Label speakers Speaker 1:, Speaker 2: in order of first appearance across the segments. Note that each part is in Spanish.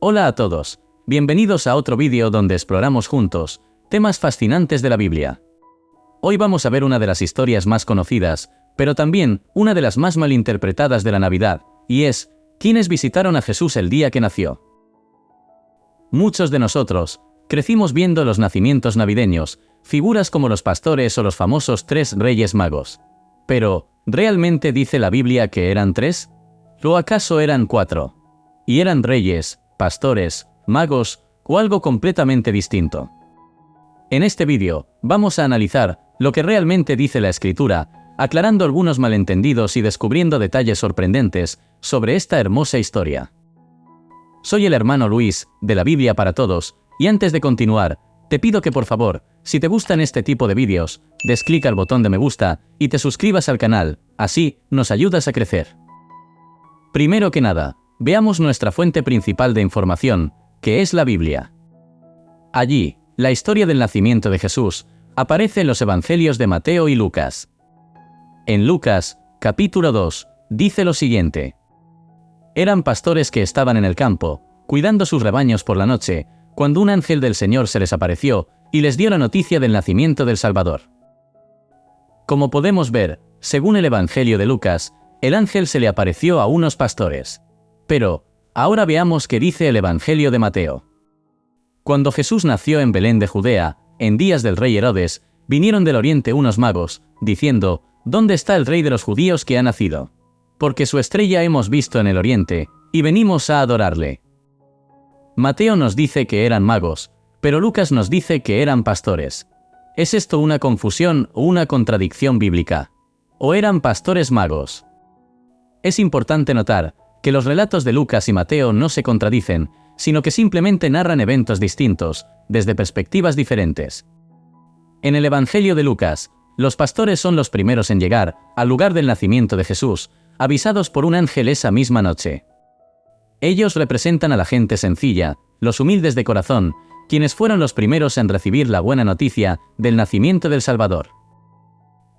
Speaker 1: Hola a todos, bienvenidos a otro vídeo donde exploramos juntos temas fascinantes de la Biblia. Hoy vamos a ver una de las historias más conocidas, pero también una de las más malinterpretadas de la Navidad, y es, ¿quiénes visitaron a Jesús el día que nació? Muchos de nosotros crecimos viendo los nacimientos navideños, figuras como los pastores o los famosos 3 Reyes Magos. Pero, ¿realmente dice la Biblia que eran 3? ¿O acaso eran 4? ¿Y eran reyes, pastores, magos o algo completamente distinto? En este vídeo, vamos a analizar lo que realmente dice la Escritura, aclarando algunos malentendidos y descubriendo detalles sorprendentes sobre esta hermosa historia. Soy el hermano Luis, de la Biblia para Todos, y antes de continuar, te pido que por favor, si te gustan este tipo de vídeos, des clic al botón de me gusta y te suscribas al canal, así nos ayudas a crecer. Primero que nada, veamos nuestra fuente principal de información, que es la Biblia. Allí, la historia del nacimiento de Jesús aparece en los Evangelios de Mateo y Lucas. En Lucas, capítulo 2, dice lo siguiente. Eran pastores que estaban en el campo, cuidando sus rebaños por la noche, cuando un ángel del Señor se les apareció y les dio la noticia del nacimiento del Salvador. Como podemos ver, según el Evangelio de Lucas, el ángel se le apareció a unos pastores. Pero, ahora veamos qué dice el Evangelio de Mateo. Cuando Jesús nació en Belén de Judea, en días del rey Herodes, vinieron del oriente unos magos, diciendo, ¿dónde está el rey de los judíos que ha nacido? Porque su estrella hemos visto en el oriente, y venimos a adorarle. Mateo nos dice que eran magos, pero Lucas nos dice que eran pastores. ¿Es esto una confusión o una contradicción bíblica? ¿O eran pastores magos? Es importante notar que los relatos de Lucas y Mateo no se contradicen, sino que simplemente narran eventos distintos, desde perspectivas diferentes. En el Evangelio de Lucas, los pastores son los primeros en llegar al lugar del nacimiento de Jesús, avisados por un ángel esa misma noche. Ellos representan a la gente sencilla, los humildes de corazón, quienes fueron los primeros en recibir la buena noticia del nacimiento del Salvador.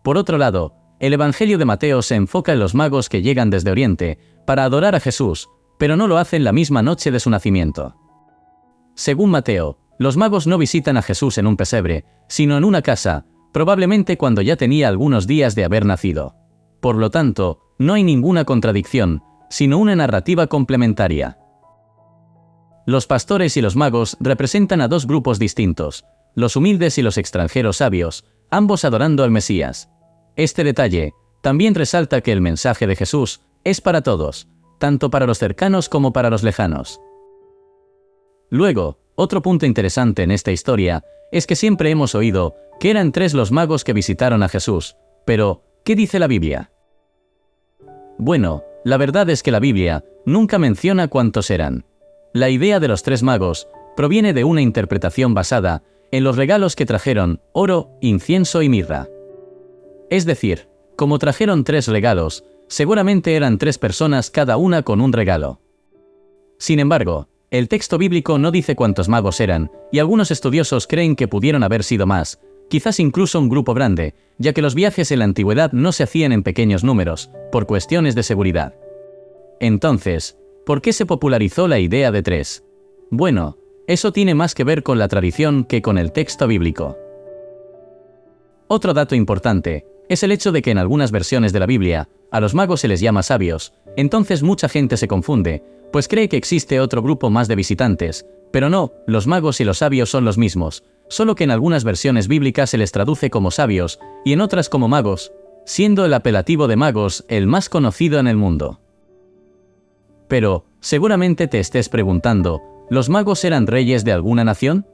Speaker 1: Por otro lado, el Evangelio de Mateo se enfoca en los magos que llegan desde Oriente para adorar a Jesús, pero no lo hacen la misma noche de su nacimiento. Según Mateo, los magos no visitan a Jesús en un pesebre, sino en una casa, probablemente cuando ya tenía algunos días de haber nacido. Por lo tanto, no hay ninguna contradicción, sino una narrativa complementaria. Los pastores y los magos representan a 2 grupos distintos, los humildes y los extranjeros sabios, ambos adorando al Mesías. Este detalle también resalta que el mensaje de Jesús es para todos, tanto para los cercanos como para los lejanos. Luego, otro punto interesante en esta historia es que siempre hemos oído que eran 3 los magos que visitaron a Jesús, pero, ¿qué dice la Biblia? Bueno, la verdad es que la Biblia nunca menciona cuántos eran. La idea de los 3 magos proviene de una interpretación basada en los regalos que trajeron oro, incienso y mirra. Es decir, como trajeron 3 regalos, seguramente eran 3 personas cada una con un regalo. Sin embargo, el texto bíblico no dice cuántos magos eran, y algunos estudiosos creen que pudieron haber sido más, quizás incluso un grupo grande, ya que los viajes en la antigüedad no se hacían en pequeños números, por cuestiones de seguridad. Entonces, ¿por qué se popularizó la idea de 3? Bueno, eso tiene más que ver con la tradición que con el texto bíblico. Otro dato importante es el hecho de que en algunas versiones de la Biblia, a los magos se les llama sabios, entonces mucha gente se confunde, pues cree que existe otro grupo más de visitantes, pero no, los magos y los sabios son los mismos, solo que en algunas versiones bíblicas se les traduce como sabios y en otras como magos, siendo el apelativo de magos el más conocido en el mundo. Pero, seguramente te estés preguntando, ¿los magos eran reyes de alguna nación?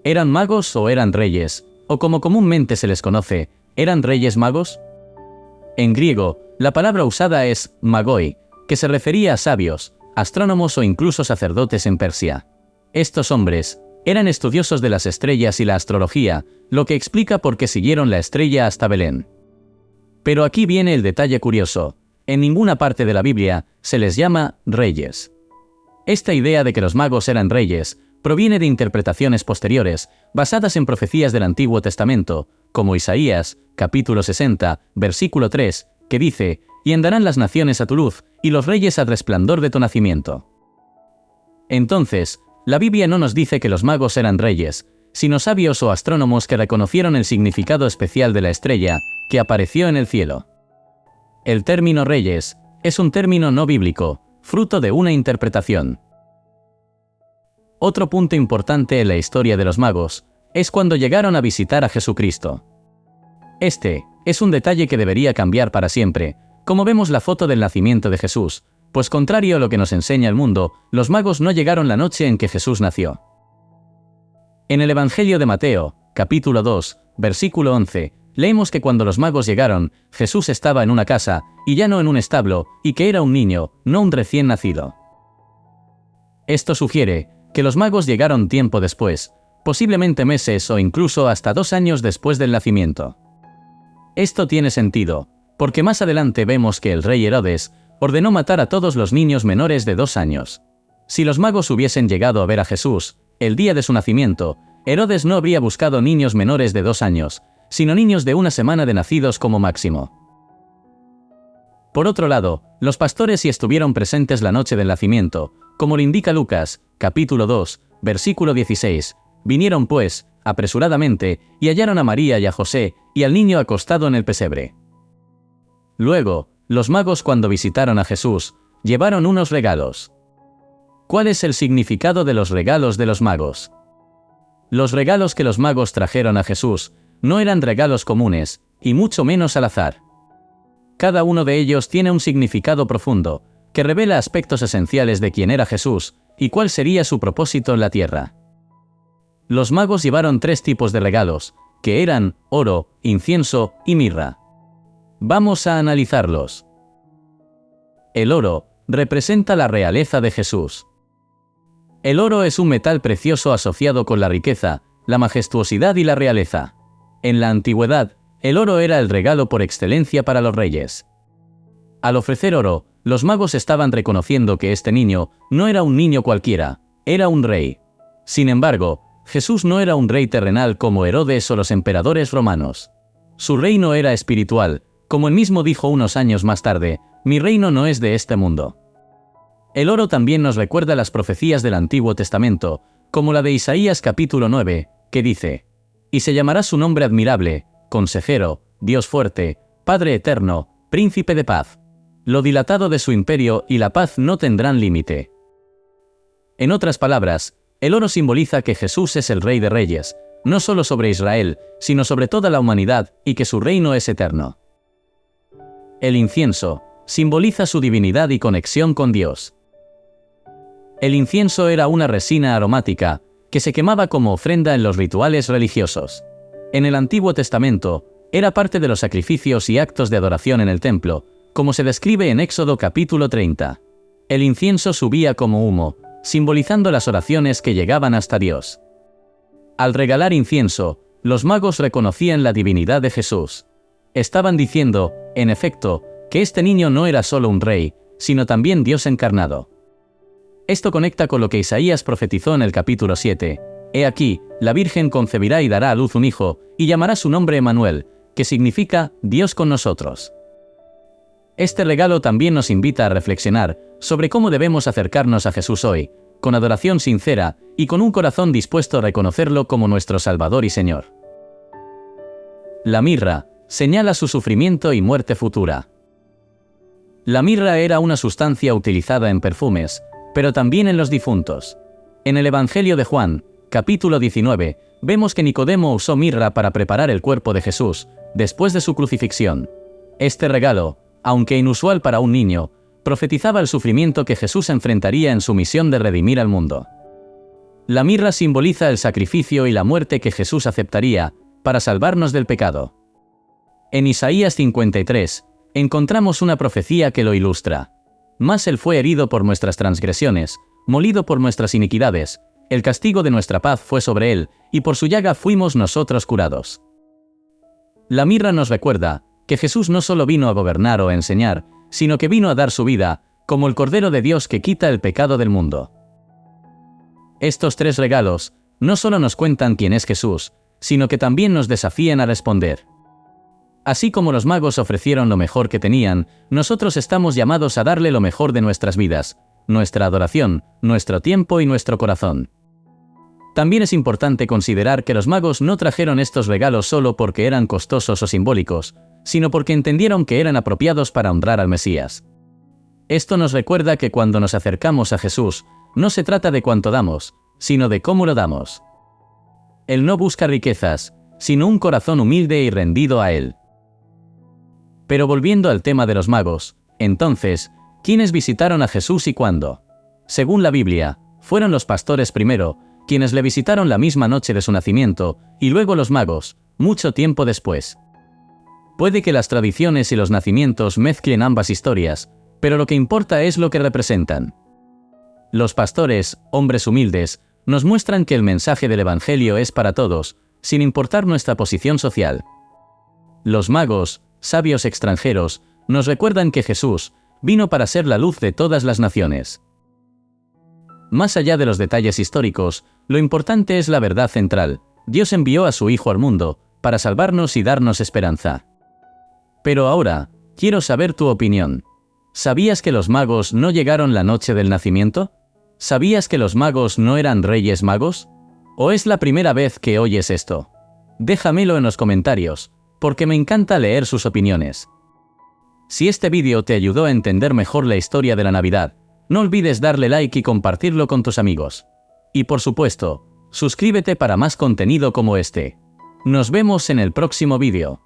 Speaker 1: ¿Eran magos o eran reyes? O como comúnmente se les conoce, ¿eran reyes magos? En griego, la palabra usada es magoi, que se refería a sabios, astrónomos o incluso sacerdotes en Persia. Estos hombres eran estudiosos de las estrellas y la astrología, lo que explica por qué siguieron la estrella hasta Belén. Pero aquí viene el detalle curioso. En ninguna parte de la Biblia se les llama reyes. Esta idea de que los magos eran reyes proviene de interpretaciones posteriores, basadas en profecías del Antiguo Testamento, como Isaías, capítulo 60, versículo 3, que dice, «Y andarán las naciones a tu luz, y los reyes al resplandor de tu nacimiento». Entonces, la Biblia no nos dice que los magos eran reyes, sino sabios o astrónomos que reconocieron el significado especial de la estrella que apareció en el cielo. El término reyes es un término no bíblico, fruto de una interpretación. Otro punto importante en la historia de los magos es cuando llegaron a visitar a Jesucristo. Este es un detalle que debería cambiar para siempre, como vemos la foto del nacimiento de Jesús, pues contrario a lo que nos enseña el mundo, los magos no llegaron la noche en que Jesús nació. En el Evangelio de Mateo, capítulo 2, versículo 11, leemos que cuando los magos llegaron, Jesús estaba en una casa, y ya no en un establo, y que era un niño, no un recién nacido. Esto sugiere que los magos llegaron tiempo después, posiblemente meses o incluso hasta 2 años después del nacimiento. Esto tiene sentido, porque más adelante vemos que el rey Herodes ordenó matar a todos los niños menores de 2 años. Si los magos hubiesen llegado a ver a Jesús el día de su nacimiento, Herodes no habría buscado niños menores de 2 años, sino niños de 1 semana de nacidos como máximo. Por otro lado, los pastores sí estuvieron presentes la noche del nacimiento, como lo indica Lucas, capítulo 2, versículo 16. Vinieron pues, apresuradamente, y hallaron a María y a José, y al niño acostado en el pesebre. Luego, los magos cuando visitaron a Jesús, llevaron unos regalos. ¿Cuál es el significado de los regalos de los magos? Los regalos que los magos trajeron a Jesús no eran regalos comunes, y mucho menos al azar. Cada uno de ellos tiene un significado profundo, que revela aspectos esenciales de quién era Jesús y cuál sería su propósito en la tierra. Los magos llevaron 3 tipos de regalos, que eran oro, incienso y mirra. Vamos a analizarlos. El oro representa la realeza de Jesús. El oro es un metal precioso asociado con la riqueza, la majestuosidad y la realeza. En la antigüedad, el oro era el regalo por excelencia para los reyes. Al ofrecer oro, los magos estaban reconociendo que este niño no era un niño cualquiera, era un rey. Sin embargo, Jesús no era un rey terrenal como Herodes o los emperadores romanos. Su reino era espiritual, como él mismo dijo unos años más tarde: «Mi reino no es de este mundo». El oro también nos recuerda las profecías del Antiguo Testamento, como la de Isaías capítulo 9, que dice: «Y se llamará su nombre admirable, Consejero, Dios fuerte, Padre eterno, Príncipe de paz. Lo dilatado de su imperio y la paz no tendrán límite». En otras palabras, el oro simboliza que Jesús es el Rey de Reyes, no solo sobre Israel, sino sobre toda la humanidad, y que su reino es eterno. El incienso simboliza su divinidad y conexión con Dios. El incienso era una resina aromática que se quemaba como ofrenda en los rituales religiosos. En el Antiguo Testamento, era parte de los sacrificios y actos de adoración en el templo, como se describe en Éxodo capítulo 30. El incienso subía como humo, simbolizando las oraciones que llegaban hasta Dios. Al regalar incienso, los magos reconocían la divinidad de Jesús. Estaban diciendo, en efecto, que este niño no era solo un rey, sino también Dios encarnado. Esto conecta con lo que Isaías profetizó en el capítulo 7. «He aquí, la Virgen concebirá y dará a luz un hijo, y llamará su nombre Emmanuel», que significa Dios con nosotros. Este regalo también nos invita a reflexionar sobre cómo debemos acercarnos a Jesús hoy, con adoración sincera y con un corazón dispuesto a reconocerlo como nuestro Salvador y Señor. La mirra señala su sufrimiento y muerte futura. La mirra era una sustancia utilizada en perfumes, pero también en los difuntos. En el Evangelio de Juan, capítulo 19, vemos que Nicodemo usó mirra para preparar el cuerpo de Jesús, después de su crucifixión. Este regalo, aunque inusual para un niño, profetizaba el sufrimiento que Jesús enfrentaría en su misión de redimir al mundo. La mirra simboliza el sacrificio y la muerte que Jesús aceptaría para salvarnos del pecado. En Isaías 53, encontramos una profecía que lo ilustra. «Mas él fue herido por nuestras transgresiones, molido por nuestras iniquidades, el castigo de nuestra paz fue sobre él, y por su llaga fuimos nosotros curados». La mirra nos recuerda que Jesús no solo vino a gobernar o a enseñar, sino que vino a dar su vida, como el Cordero de Dios que quita el pecado del mundo. Estos 3 regalos no solo nos cuentan quién es Jesús, sino que también nos desafían a responder. Así como los magos ofrecieron lo mejor que tenían, nosotros estamos llamados a darle lo mejor de nuestras vidas, nuestra adoración, nuestro tiempo y nuestro corazón. También es importante considerar que los magos no trajeron estos regalos solo porque eran costosos o simbólicos, sino porque entendieron que eran apropiados para honrar al Mesías. Esto nos recuerda que cuando nos acercamos a Jesús, no se trata de cuánto damos, sino de cómo lo damos. Él no busca riquezas, sino un corazón humilde y rendido a Él. Pero volviendo al tema de los magos, entonces, ¿quiénes visitaron a Jesús y cuándo? Según la Biblia, fueron los pastores primero, quienes le visitaron la misma noche de su nacimiento, y luego los magos, mucho tiempo después. Puede que las tradiciones y los nacimientos mezclen ambas historias, pero lo que importa es lo que representan. Los pastores, hombres humildes, nos muestran que el mensaje del Evangelio es para todos, sin importar nuestra posición social. Los magos, sabios extranjeros, nos recuerdan que Jesús vino para ser la luz de todas las naciones. Más allá de los detalles históricos, lo importante es la verdad central. Dios envió a su Hijo al mundo, para salvarnos y darnos esperanza. Pero ahora, quiero saber tu opinión. ¿Sabías que los magos no llegaron la noche del nacimiento? ¿Sabías que los magos no eran reyes magos? ¿O es la primera vez que oyes esto? Déjamelo en los comentarios, porque me encanta leer sus opiniones. Si este vídeo te ayudó a entender mejor la historia de la Navidad, no olvides darle like y compartirlo con tus amigos. Y por supuesto, suscríbete para más contenido como este. Nos vemos en el próximo vídeo.